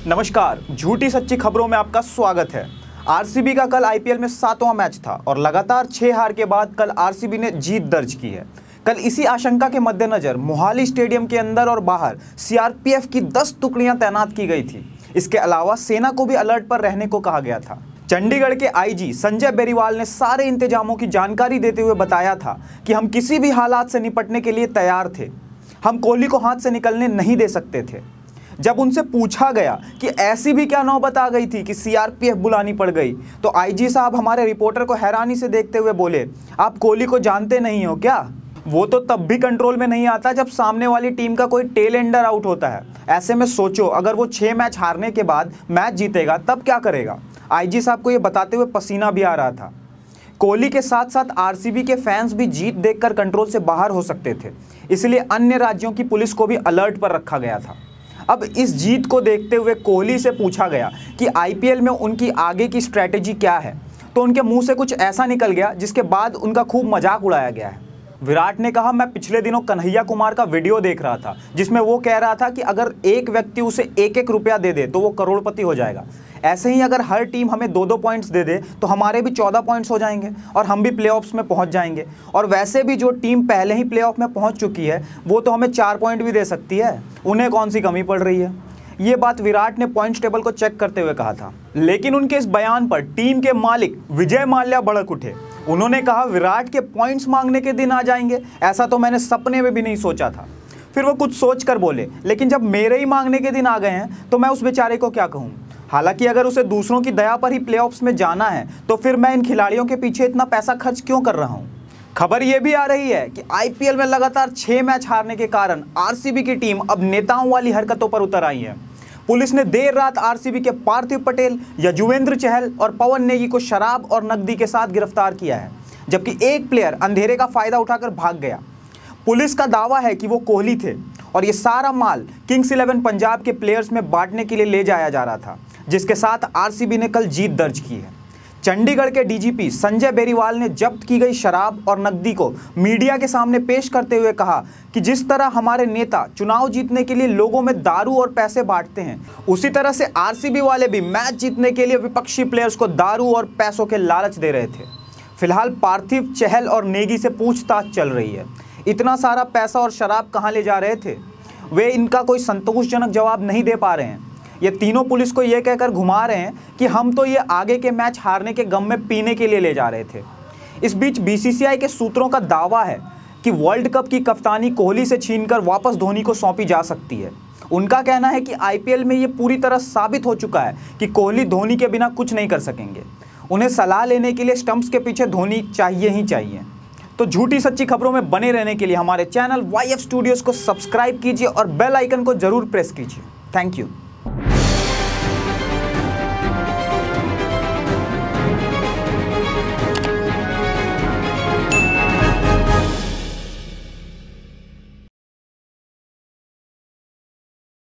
नमस्कार, झूठी सच्ची खबरों में आपका स्वागत है। आरसीबी का कल आईपीएल में 7वां मैच था और लगातार 6 हार के बाद कल आरसीबी ने जीत दर्ज की है। कल इसी आशंका के मद्देनजर मोहाली स्टेडियम के अंदर और बाहर सीआरपीएफ की 10 टुकड़ियां तैनात की गई थी। इसके अलावा सेना को भी अलर्ट पर रहने को कहा गया था। चंडीगढ़ के आईजी संजय बेरीवाल ने सारे इंतजामों की जानकारी देते हुए बताया था कि हम किसी भी हालात से निपटने के लिए तैयार थे। हम कोहली को हाथ से निकलने नहीं दे सकते थे। जब उनसे पूछा गया कि ऐसी भी क्या नौबत आ गई थी कि सीआरपीएफ बुलानी पड़ गई, तो आईजी साहब हमारे रिपोर्टर को हैरानी से देखते हुए बोले, आप कोहली को जानते नहीं हो क्या? वो तो तब भी कंट्रोल में नहीं आता जब सामने वाली टीम का कोई टेल एंडर आउट होता है। ऐसे में सोचो, अगर वो 6 मैच हारने के बाद मैच जीतेगा तब क्या करेगा? आईजी साहब को ये बताते हुए पसीना भी आ रहा था। कोहली के साथ साथ आरसीबी के फैंस भी जीत देखकर कंट्रोल से बाहर हो सकते थे, इसलिए अन्य राज्यों की पुलिस को भी अलर्ट पर रखा गया था। अब इस जीत को देखते हुए कोहली से पूछा गया कि आईपीएल में उनकी आगे की स्ट्रैटेजी क्या है, तो उनके मुंह से कुछ ऐसा निकल गया जिसके बाद उनका खूब मजाक उड़ाया गया है। विराट ने कहा, मैं पिछले दिनों कन्हैया कुमार का वीडियो देख रहा था जिसमें वो कह रहा था कि अगर एक व्यक्ति उसे 1-1 रुपया दे दे तो वो करोड़पति हो जाएगा। ऐसे ही अगर हर टीम हमें 2-2 पॉइंट्स दे दे तो हमारे भी 14 पॉइंट्स हो जाएंगे और हम भी प्लेऑफ्स में पहुंच जाएंगे। और वैसे भी जो टीम पहले ही प्लेऑफ में पहुंच चुकी है वो तो हमें 4 पॉइंट भी दे सकती है, उन्हें कौन सी कमी पड़ रही है। ये बात विराट ने पॉइंट्स टेबल को चेक करते हुए कहा था। लेकिन उनके इस बयान पर टीम के मालिक विजय माल्या भड़क उठे। उन्होंने कहा, विराट के पॉइंट्स मांगने के दिन आ जाएंगे, ऐसा तो मैंने सपने में भी नहीं सोचा था। फिर वो कुछ सोच कर बोले, लेकिन जब मेरे ही मांगने के दिन आ गए हैं तो मैं उस बेचारे को क्या कहूँ। हालांकि अगर उसे दूसरों की दया पर ही प्लेऑफ्स में जाना है तो फिर मैं इन खिलाड़ियों के पीछे इतना पैसा खर्च क्यों कर रहा हूँ। खबर यह भी आ रही है कि आईपीएल में लगातार 6 मैच हारने के कारण आरसीबी की टीम अब नेताओं वाली हरकतों पर उतर आई है। पुलिस ने देर रात आरसीबी के पार्थिव पटेल, युजवेंद्र चहल और पवन नेगी को शराब और नकदी के साथ गिरफ्तार किया है, जबकि एक प्लेयर अंधेरे का फायदा उठाकर भाग गया। पुलिस का दावा है कि वो कोहली थे और ये सारा माल किंग्स 11 पंजाब के प्लेयर्स में बांटने के लिए ले जाया जा रहा था, जिसके साथ आरसीबी ने कल जीत दर्ज की है। चंडीगढ़ के डीजीपी संजय बेरीवाल ने जब्त की गई शराब और नकदी को मीडिया के सामने पेश करते हुए कहा कि जिस तरह हमारे नेता चुनाव जीतने के लिए लोगों में दारू और पैसे बांटते हैं, उसी तरह से आरसीबी वाले भी मैच जीतने के लिए विपक्षी प्लेयर्स को दारू और पैसों के लालच दे रहे थे। फिलहाल पार्थिव, चहल और नेगी से पूछताछ चल रही है। इतना सारा पैसा और शराब कहाँ ले जा रहे थे, वे इनका कोई संतोषजनक जवाब नहीं दे पा रहे हैं। ये तीनों पुलिस को ये कहकर घुमा रहे हैं कि हम तो ये आगे के मैच हारने के गम में पीने के लिए ले जा रहे थे। इस बीच बीसीसीआई के सूत्रों का दावा है कि वर्ल्ड कप की कप्तानी कोहली से छीनकर वापस धोनी को सौंपी जा सकती है। उनका कहना है कि आईपीएल में ये पूरी तरह साबित हो चुका है कि कोहली धोनी के बिना कुछ नहीं कर सकेंगे। उन्हें सलाह लेने के लिए स्टंप्स के पीछे धोनी चाहिए ही चाहिए। तो झूठी सच्ची खबरों में बने रहने के लिए हमारे चैनल YF स्टूडियोज़ को सब्सक्राइब कीजिए और बेल आइकन को जरूर प्रेस कीजिए। Thank you.